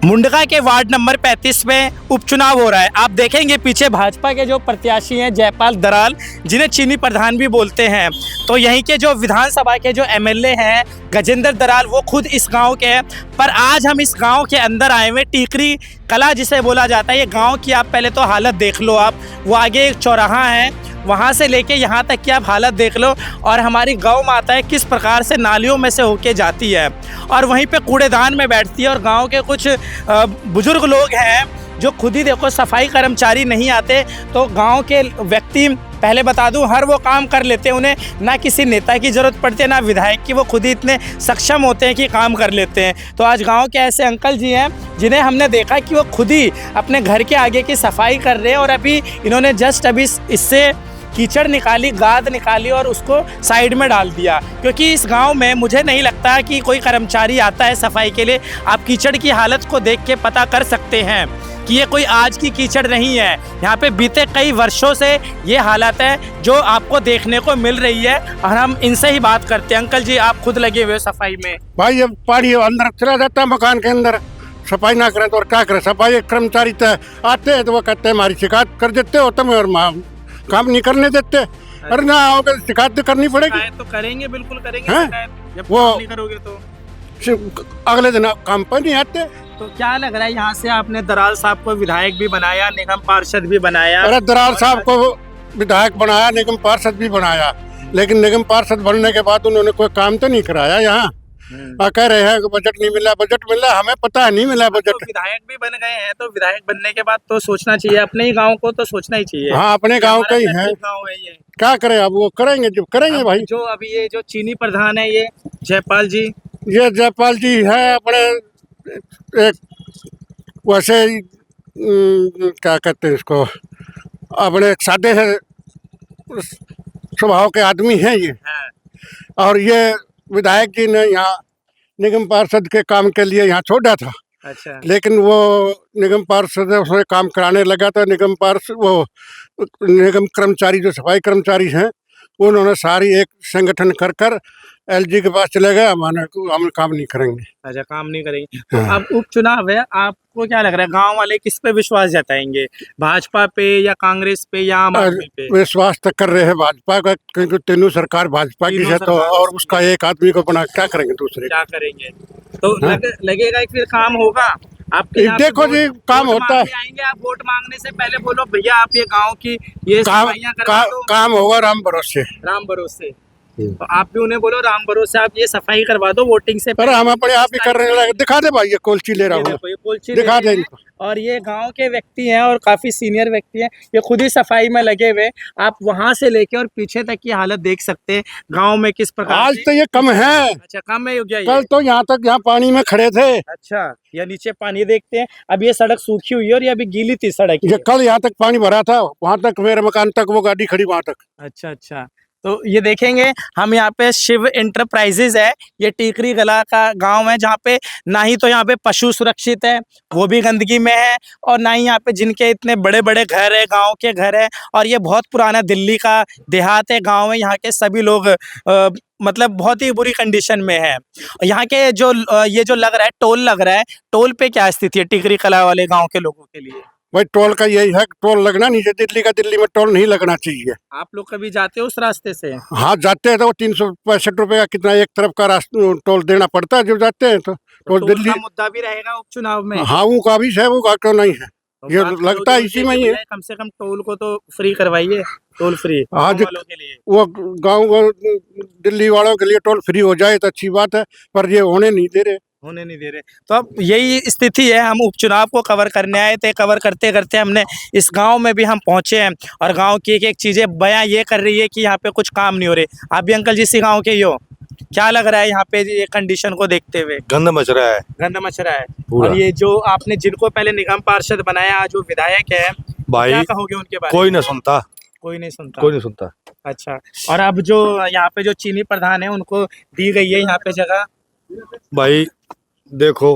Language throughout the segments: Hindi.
मुंडका के वार्ड नंबर 35 में उपचुनाव हो रहा है। आप देखेंगे पीछे भाजपा के जो प्रत्याशी हैं जयपाल दराल, जिन्हें चीनी प्रधान भी बोलते हैं। तो यहीं के जो विधानसभा के जो एमएलए हैं गजेंद्र दराल, वो खुद इस गांव के हैं। पर आज हम इस गांव के अंदर आए हुए, टीकरी कला जिसे बोला जाता है। ये गाँव की आप पहले तो हालत देख लो। आप वो आगे एक चौराहा है, वहाँ से लेके यहाँ तक की आप हालत देख लो। और हमारी गौ माताएं किस प्रकार से नालियों में से होके जाती है और वहीं पे कूड़ेदान में बैठती है। और गांव के कुछ बुजुर्ग लोग हैं जो खुद ही देखो सफाई कर्मचारी नहीं आते, तो गांव के व्यक्ति, पहले बता दूं, हर वो काम कर लेते हैं। उन्हें ना किसी नेता की ज़रूरत पड़ती है ना विधायक की, वो खुद ही इतने सक्षम होते हैं कि काम कर लेते हैं। तो आज गांव के ऐसे अंकल जी हैं जिन्हें हमने देखा कि वो खुद ही अपने घर के आगे की सफाई कर रहे हैं। और अभी इन्होंने जस्ट अभी इससे कीचड़ निकाली, गाद निकाली और उसको साइड में डाल दिया, क्योंकि इस गांव में मुझे नहीं लगता कि कोई कर्मचारी आता है सफाई के लिए। आप कीचड़ की हालत को देख के पता कर सकते हैं कि ये कोई आज की कीचड़ नहीं है। यहाँ पे बीते कई वर्षों से ये हालत है जो आपको देखने को मिल रही है। और हम इनसे ही बात करते हैं। अंकल जी, आप खुद लगे हुए सफाई में। भाई ये पानी अंदर चला जाता है मकान के अंदर, सफाई ना करें तो और क्या करें। सफाई कर्मचारी तो आते हैं तो वो कहते हैं हमारी शिकायत कर देते हो तुम, और काम नहीं करने देते। अरे ना आओगे शिकायत तो करनी पड़ेगी। तो करेंगे, बिल्कुल करेंगे शिकायत। जब वो काम नहीं करोगे तो अगले दिन काम पर नहीं आते। तो क्या लग रहा है, यहाँ से आपने दराल साहब को विधायक भी बनाया, निगम पार्षद भी बनाया। अरे दराल साहब को विधायक बनाया, निगम पार्षद भी बनाया, लेकिन निगम पार्षद बनने के बाद उन्होंने कोई काम तो नहीं कराया। यहाँ कह रहे हैं कि बजट नहीं मिला, बजट मिला, हमें पता है नहीं मिला बजट। तो विधायक भी बन गए हैं, तो विधायक बनने के बाद तो सोचना चाहिए, अपने ही गांव को तो सोचना ही चाहिए। हाँ, अपने गांव का ही है। गांव है ये, क्या करें अब, वो करेंगे जो करेंगे भाई। जो अभी ये जो चीनी प्रधान है ये जयपाल जी, ये जयपाल जी है अपने एक वैसे क्या कहते हैं इसको, अपने एक सादे है स्वभाव के आदमी हैं ये। और ये विधायक जी ने यहाँ निगम पार्षद के काम के लिए यहाँ छोड़ा था। अच्छा। लेकिन वो निगम पार्षद उसने काम कराने लगा तो निगम कर्मचारी जो सफाई कर्मचारी हैं उन्होंने सारी एक संगठन कर कर एलजी के पास चले गए, हम काम नहीं करेंगे। अच्छा, काम नहीं करेंगे। तो अब उपचुनाव है, आपको क्या लग रहा है गांव वाले किस पे विश्वास जताएंगे, भाजपा पे या कांग्रेस पे या आम आदमी पे? विश्वास तो कर रहे हैं भाजपा का, क्योंकि तीनों सरकार भाजपा की है। तो और उसका एक आदमी को बना क्या करेंगे, दूसरे क्या करेंगे? तो लगेगा कि फिर काम होगा आपके? देखो जी, काम होता है। आएंगे आप वोट मांगने से पहले, बोलो भैया आप ये गांव की ये काम होगा राम भरोसे। राम भरोसे। तो आप भी उन्हें बोलो राम भरोसे आप ये सफाई करवा दो वोटिंग से पहले। हम अपने आप ही कर रहे हैं। दिखा दे भाई, ये कोलची ले रहा हूँ, दिखा दे इनको। और ये गांव के व्यक्ति हैं और काफी सीनियर व्यक्ति हैं, ये खुद ही सफाई में लगे हुए। आप वहां से लेके और पीछे तक की हालत देख सकते हैं गांव में किस प्रकार। आज तो ये कम है। अच्छा, कम है क्या? कल तो यहाँ तक यहाँ पानी में खड़े थे। अच्छा, या नीचे पानी देखते हैं। अब ये सड़क सूखी हुई है और ये अभी गीली थी सड़क। ये कल यहाँ तक पानी भरा था, वहाँ तक मेरे मकान तक वो गाड़ी खड़ी वहाँ तक। अच्छा अच्छा। तो ये देखेंगे हम यहाँ पे शिव एंटरप्राइजेज है, ये टीकरी कला का गांव है, जहाँ पे ना ही तो यहाँ पे पशु सुरक्षित है, वो भी गंदगी में है, और ना ही यहाँ पे जिनके इतने बड़े बड़े घर है, गांव के घर है। और ये बहुत पुराना दिल्ली का देहात है, गांव है। यहाँ के सभी लोग मतलब बहुत ही बुरी कंडीशन में है। यहाँ के जो ये जो लग रहा है टोल लग रहा है, टोल पे क्या स्थिति है टीकरी कला वाले गाँव के लोगों के लिए? भाई टोल का यही है, टोल लगना नहीं चाहिए दिल्ली का। दिल्ली में टोल नहीं लगना चाहिए। आप लोग कभी जाते हो उस रास्ते से? हाँ जाते हैं, तो 365 रुपए का कितना एक तरफ का रास्ता टोल देना पड़ता है जब जाते हैं। तो दिल्ली का मुद्दा भी रहेगा उपचुनाव में। हाँ, वो का भी है, वो का क्यों नहीं है। ये लगता है इसी में ही है। कम से कम टोल को तो फ्री करवाइए, टोल फ्री आज के लिए। वो गाँव दिल्ली वालों के लिए टोल फ्री हो जाए तो अच्छी बात है, पर ये होने नहीं दे रहे। तो अब यही स्थिति है। हम उपचुनाव को कवर करने आए थे, कवर करते करते हमने इस गांव में भी हम पहुंचे हैं, और गांव की एक चीजें बयां ये कर रही है कि यहाँ पे कुछ काम नहीं हो रहे। आप भी अंकल जी इसी गांव के ही हो, क्या लग रहा है यहाँ पे ये कंडीशन को देखते हुए? गंद मच रहा है, गंद मच रहा है। और ये जो आपने जिनको पहले निगम पार्षद बनाया, आज वो विधायक है, भाई क्या कहोगे उनके बारे में? कोई नहीं सुनता, कोई नहीं सुनता, कोई नहीं सुनता। अच्छा, और अब जो यहाँ पे जो चीनी प्रधान है उनको दी गई है यहाँ पे जगह। भाई देखो,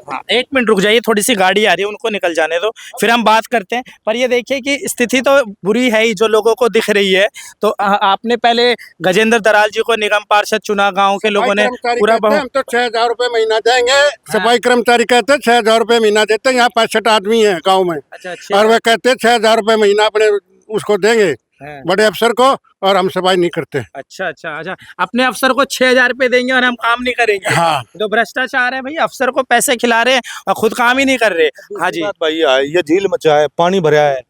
हाँ, 1 मिनट रुक जाइए, थोड़ी सी गाड़ी आ रही है, उनको निकल जाने दो, फिर हम बात करते हैं। पर ये देखिए कि स्थिति तो बुरी है ही, जो लोगों को दिख रही है। तो आपने पहले गजेंद्र दराल जी को निगम पार्षद चुना, गांव के लोगों ने कर्मचारी पूरा कहते हैं, हम तो 6,000 रुपए महीना देंगे। सफाई कर्मचारी कहते हैं 6,000 रुपए महीना देते हैं। यहाँ 65 आदमी है गाँव में, अच्छा अच्छा और वे कहते हैं 6,000 रुपए महीना अपने उसको देंगे बड़े अफसर को, और हम सफाई नहीं करते। अच्छा अच्छा अच्छा, अपने अफसर को 6,000 रुपए देंगे और हम काम नहीं करेंगे। हाँ, तो भ्रष्टाचार है भाई, अफसर को पैसे खिला रहे हैं और खुद काम ही नहीं कर रहे। हाँ जी। भैया ये झील मचा है, पानी भरा है,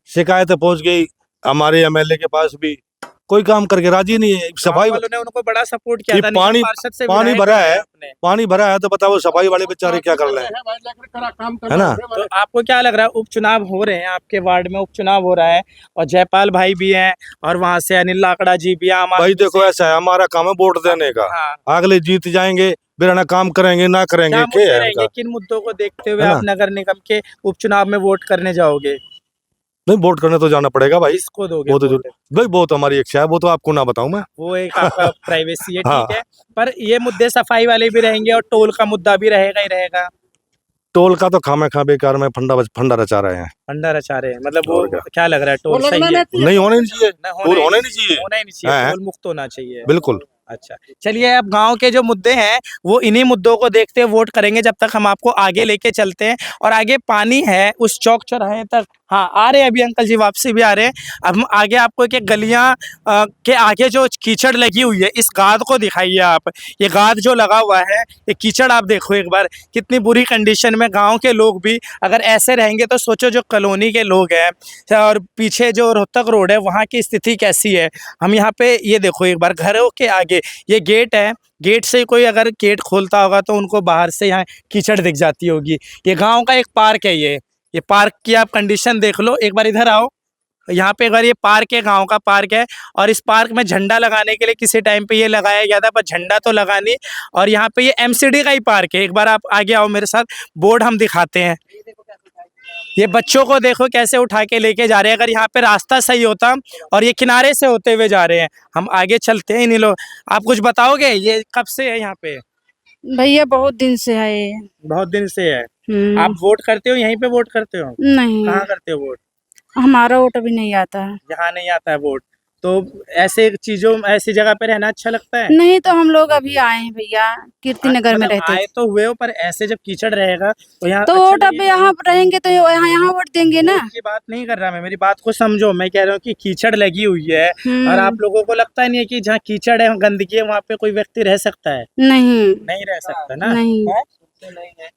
शिकायत पहुंच गई हमारे एमएलए के पास भी, कोई काम करके राजी नहीं है। सफाई वालों ने उनको बड़ा सपोर्ट किया कि था, पानी पार्षद से पानी विधायक भरा है, आपने। पानी भरा है तो बताओ सफाई वाले बेचारे क्या कर रहे हैं, है ना। तो आपको क्या लग रहा है, उपचुनाव हो रहे हैं आपके वार्ड में, उपचुनाव हो रहा है और जयपाल भाई भी हैं और वहाँ से अनिल लाकड़ा जी भी हैं। भाई देखो ऐसा है, हमारा काम है वोट देने का। हाँ। अगले जीत जाएंगे, बिना काम करेंगे ना करेंगे, क्या क्या मुद्दे है रहेंगे, उनका? किन मुद्दों को देखते हुए है ना? आप नगर निगम के उपचुनाव में वोट करने जाओगे? नहीं, वोट करने तो जाना पड़ेगा भाई, किसको दोगे वो तो वोट? भाई वो तो हमारी इच्छा है, वो तो आपको ना बताऊं मैं। वो एक आपका प्राइवेसी है, हाँ। ठीक है। पर ये मुद्दे सफाई वाले भी रहेंगे और टोल का मुद्दा भी रहेगा ही रहेगा। टोल का तो खामे खा बेकार में फंडा रचा रहे हैं, फंडा रचा रहे हैं, मतलब वो और क्या? क्या लग रहा है, टोल वो सही लगना है? नहीं होने नहीं चाहिए, ना टोल होने नहीं चाहिए, होना ही नहीं चाहिए, हाँ। टोल मुक्त होना चाहिए। बिल्कुल। अच्छा, चलिए अब गांव के जो मुद्दे हैं वो इन्हीं मुद्दों को देखते हुए वोट करेंगे। जब तक हम आपको आगे लेके चलते हैं और आगे पानी है उस चौक चौराहे तक। हाँ, आ रहे हैं अभी अंकल जी, वापसी भी आ रहे हैं। अब हम आगे आपको एक गलियां के आगे जो कीचड़ लगी हुई है, इस गाद को दिखाइए आप। ये गाद जो लगा हुआ है, ये कीचड़ आप देखो एक बार, कितनी बुरी कंडीशन में। गाँव के लोग भी अगर ऐसे रहेंगे तो सोचो जो कॉलोनी के लोग हैं और पीछे जो रोहतक रोड है वहाँ की स्थिति कैसी है। हम यहाँ पे ये देखो एक बार, घरों के आगे ये गेट है, गेट से कोई अगर गेट खोलता होगा तो उनको बाहर से यहाँ कीचड़ दिख जाती होगी। ये गांव का एक पार्क है, ये पार्क की आप कंडीशन देख लो एक बार, इधर आओ। यहाँ पे एक बार, ये पार्क है, गांव का पार्क है और इस पार्क में झंडा लगाने के लिए किसी टाइम पे ये लगाया गया था, पर झंडा तो लगा नहीं। और यहाँ पे ये एमसीडी का ही पार्क है। एक बार आप आगे आओ मेरे साथ, बोर्ड हम दिखाते हैं। ये बच्चों को देखो कैसे उठा के लेके जा रहे हैं। अगर यहाँ पे रास्ता सही होता और ये किनारे से होते हुए जा रहे हैं। हम आगे चलते हैं, इन्हीं लोग। आप कुछ बताओगे, ये कब से है यहाँ पे? भैया बहुत दिन से है ये। बहुत दिन से है। आप वोट करते हो, यहीं पे वोट करते हो? नहीं, कहाँ करते हो वोट? हमारा वोट अभी नहीं आता है। यहाँ नहीं आता है वोट, तो ऐसे चीजों, ऐसी जगह पे रहना अच्छा लगता है? नहीं, तो हम लोग अभी आए हैं भैया, कीर्ति नगर में मतलब रहते आए हैं। तो हुए हो, पर ऐसे जब कीचड़ रहेगा तो यहाँ तो अच्छा वोट अब लगेगा? यहाँ रहेंगे तो यहाँ वोट देंगे ना। वोट की बात नहीं कर रहा मैं, मेरी बात को समझो। मैं कह रहा हूँ कि कीचड़ लगी हुई है और आप लोगों को लगता नहीं है कि जहाँ कीचड़ है, गंदगी है, वहाँ पे कोई व्यक्ति रह सकता है? नहीं, नहीं रह सकता ना। नहीं।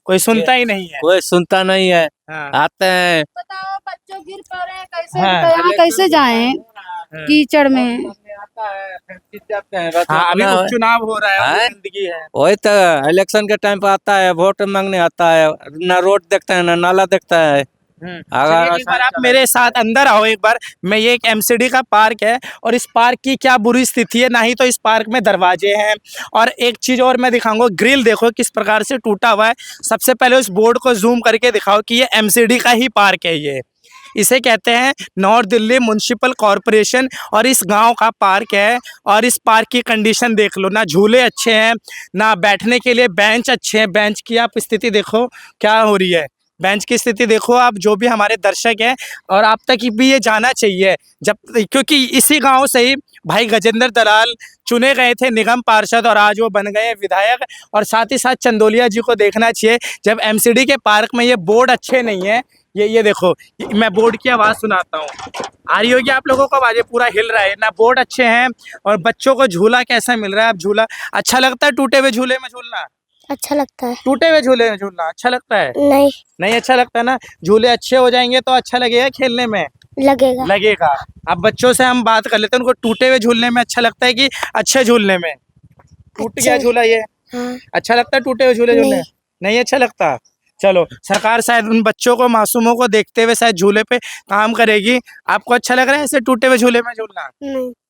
कोई सुनता ही नहीं है। कोई सुनता नहीं है। हाँ। आते हैं, बताओ, बच्चों गिर पड़े हैं, कैसे हाँ। यहाँ कैसे जाएं कीचड़ में। हाँ, अभी उपचुनाव हो रहा है, हाँ। गंदगी है। वही तो इलेक्शन के टाइम पे आता है, वोट मांगने आता है, ना रोड देखता है ना नाला देखता है। चलिए, एक बार आप मेरे साथ अंदर आओ एक बार। मैं, ये एक एमसीडी का पार्क है और इस पार्क की क्या बुरी स्थिति है। ना ही तो इस पार्क में दरवाजे हैं, और एक चीज और मैं दिखाऊंगा, ग्रिल देखो किस प्रकार से टूटा हुआ है। सबसे पहले उस बोर्ड को जूम करके दिखाओ कि ये एमसीडी का ही पार्क है। ये इसे कहते हैं नॉर्थ दिल्ली म्युनिसिपल कॉरपोरेशन, और इस गांव का पार्क है। और इस पार्क की कंडीशन देख लो, ना झूले अच्छे हैं, ना बैठने के लिए बेंच अच्छे हैं। बेंच की आप स्थिति देखो क्या हो रही है, बेंच की स्थिति देखो आप, जो भी हमारे दर्शक हैं। और आप तक भी ये जाना चाहिए, जब, क्योंकि इसी गांव से ही भाई गजेंद्र दलाल चुने गए थे निगम पार्षद और आज वो बन गए विधायक। और साथ ही साथ चंदोलिया जी को देखना चाहिए, जब एमसीडी के पार्क में ये बोर्ड अच्छे नहीं है। ये देखो, मैं बोर्ड की आवाज़ सुनाता हूँ, आ रही होगी आप लोगों को आवाज़, पूरा हिल रहा है ना। बोर्ड अच्छे हैं और बच्चों को झूला कैसा मिल रहा है। अब झूला अच्छा लगता है, टूटे हुए झूले में झूलना अच्छा लगता है? टूटे हुए झूले में झूलना अच्छा लगता है? नहीं नहीं अच्छा लगता ना। झूले अच्छे हो जाएंगे तो अच्छा लगेगा खेलने में, लगेगा। अब बच्चों से हम बात कर लेते हैं, उनको टूटे हुए झूलने में अच्छा लगता है कि अच्छे झूलने में? टूट गया झूला ये, हाँ। अच्छा लगता है टूटे हुए झूले झूलने? नहीं अच्छा लगता। चलो, सरकार शायद उन बच्चों को, मासूमों को देखते हुए शायद झूले पे काम करेगी। आपको अच्छा लग रहा है ऐसे टूटे हुए झूले में झूलना?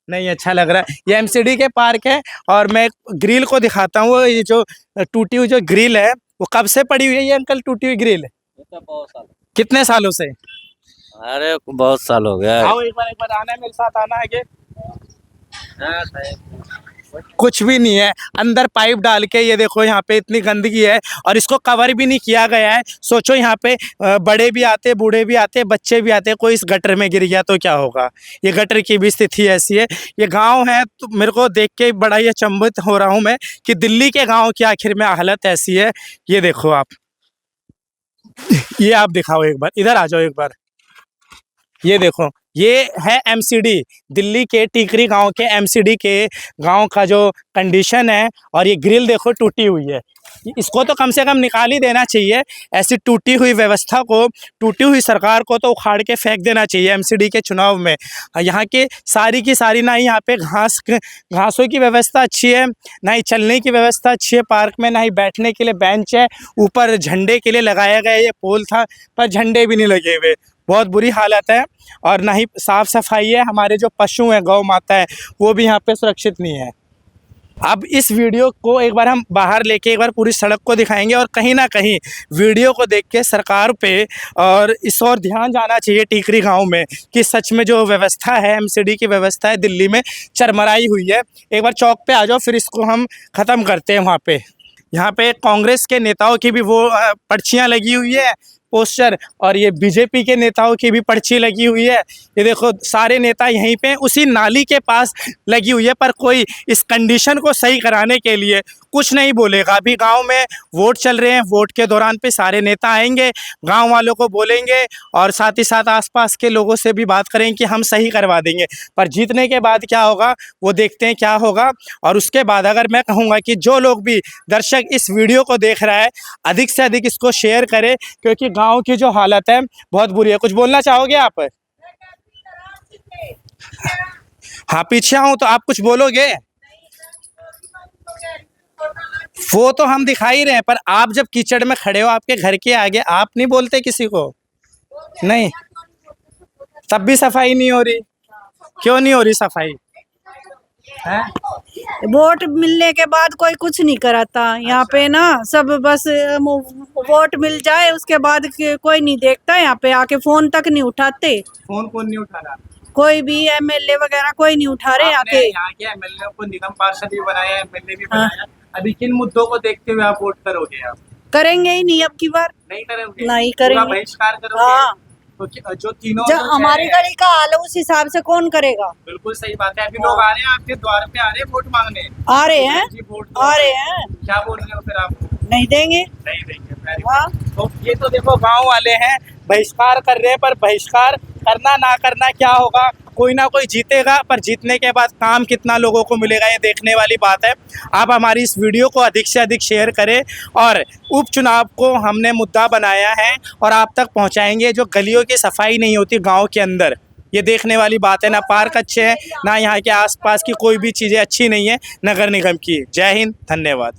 नहीं अच्छा लग रहा है। ये एमसीडी के पार्क है और मैं ग्रिल को दिखाता हूँ। ये जो टूटी हुई जो ग्रिल है वो कब से पड़ी हुई है ये अंकल, टूटी हुई ग्रिल? कितने सालों से? अरे बहुत साल हो गया। आओ एक बार आना है मेरे साथ, आना आगे। कुछ भी नहीं है। अंदर पाइप डाल के ये देखो यहाँ पे इतनी गंदगी है और इसको कवर भी नहीं किया गया है। सोचो यहाँ पे बड़े भी आते, बूढ़े भी आते, बच्चे भी आते, कोई इस गटर में गिर गया तो क्या होगा। ये गटर की भी स्थिति ऐसी है। ये गांव है तो मेरे को देख के बड़ा ही अचंभित हो रहा हूँ मैं कि दिल्ली के गांव की आखिर में हालत ऐसी है। ये देखो आप, ये आप दिखाओ एक बार, इधर आ जाओ एक बार। ये देखो, ये है एमसीडी, दिल्ली के टीकरी गांव के एमसीडी के गांव का जो कंडीशन है। और ये ग्रिल देखो टूटी हुई है। इसको तो कम से कम निकाल ही देना चाहिए। ऐसी टूटी हुई व्यवस्था को, टूटी हुई सरकार को तो उखाड़ के फेंक देना चाहिए एमसीडी के चुनाव में। यहाँ की सारी ना ही यहाँ पे घासों की व्यवस्था अच्छी है, ना ही चलने की व्यवस्था अच्छी है पार्क में, ना ही बैठने के लिए बेंच है। ऊपर झंडे के लिए लगाया गया ये पोल था पर झंडे भी नहीं लगे हुए। बहुत बुरी हालत है। और ना ही साफ़ सफाई है। हमारे जो पशु हैं, गौ माता है, वो भी यहाँ पे सुरक्षित नहीं है। अब इस वीडियो को एक बार हम बाहर लेके एक बार पूरी सड़क को दिखाएंगे और कहीं ना कहीं वीडियो को देख के सरकार पे और इस और ध्यान जाना चाहिए टीकरी गांव में कि सच में जो व्यवस्था है, एमसीडी की व्यवस्था है दिल्ली में, चरमराई हुई है। एक बार चौक पे आ जाओ, फिर इसको हम ख़त्म करते हैं। वहाँ पे, यहाँ पे कांग्रेस के नेताओं की भी वो पर्चियाँ लगी हुई है, पोस्टर, और ये बीजेपी के नेताओं की भी पर्ची लगी हुई है। ये देखो सारे नेता यहीं पे उसी नाली के पास लगी हुई है, पर कोई इस कंडीशन को सही कराने के लिए कुछ नहीं बोलेगा। अभी गांव में वोट चल रहे हैं, वोट के दौरान पे सारे नेता आएंगे, गांव वालों को बोलेंगे और साथ ही साथ आसपास के लोगों से भी बात करेंगे कि हम सही करवा देंगे। पर जीतने के बाद क्या होगा वो देखते हैं क्या होगा। और उसके बाद अगर मैं कहूँगा कि जो लोग भी दर्शक इस वीडियो को देख रहा है, अधिक से अधिक इसको शेयर करें, क्योंकि गांव की जो हालत है बहुत बुरी है। कुछ बोलना चाहोगे आप? हाँ, पीछे आऊं तो आप कुछ बोलोगे? वो तो हम दिखा ही रहे हैं, पर आप जब कीचड़ में खड़े हो आपके घर के आगे, आप नहीं बोलते किसी को? नहीं, तब भी सफाई नहीं हो रही। क्यों नहीं हो रही सफाई? है? वोट मिलने के बाद कोई कुछ नहीं कराता यहाँ पे ना, सब बस वोट मिल जाए उसके बाद कोई नहीं देखता। यहाँ पे आके फोन तक नहीं उठाते, फोन कौन नहीं उठा रहा? कोई भी एमएलए वगैरह कोई नहीं उठा रहे आके। यहाँ के एमएलए को निगम पार्षद भी बनाया, एमएलए भी बनाया। अभी किन मुद्दों को देखते हुए आप वोट करोगे? आप करेंगे ही नहीं अब की बार, नहीं करोगे? नहीं पूरा करेंगे। बहिष्कार करोगे? हाँ, तो जो तीनों जब जो हमारी शहर हैं, गली का हाल है उस हिसाब से कौन करेगा। बिल्कुल सही बात है। अभी लोग आ रहे हैं आपके द्वार पे, आ रहे हैं वोट मांगने। आ रहे हैं, जी, वोट दो। आ रहे हैं, क्या बोल रहे हो फिर आप? नहीं देंगे। नहीं देंगे। Very हाँ, good। तो ये तो देखो गांव वाले हैं, बहिष्कार कर रहे हैं, पर बहिष्कार करना ना करना क्या होगा, कोई ना कोई जीतेगा। पर जीतने के बाद काम कितना लोगों को मिलेगा ये देखने वाली बात है। आप हमारी इस वीडियो को अधिक से अधिक शेयर करें और उपचुनाव को हमने मुद्दा बनाया है और आप तक पहुंचाएंगे। जो गलियों की सफाई नहीं होती गांव के अंदर, ये देखने वाली बात है। ना पार्क अच्छे हैं, ना यहाँ के आसपास की कोई भी चीज़ें अच्छी नहीं है नगर निगम की। जय हिंद, धन्यवाद।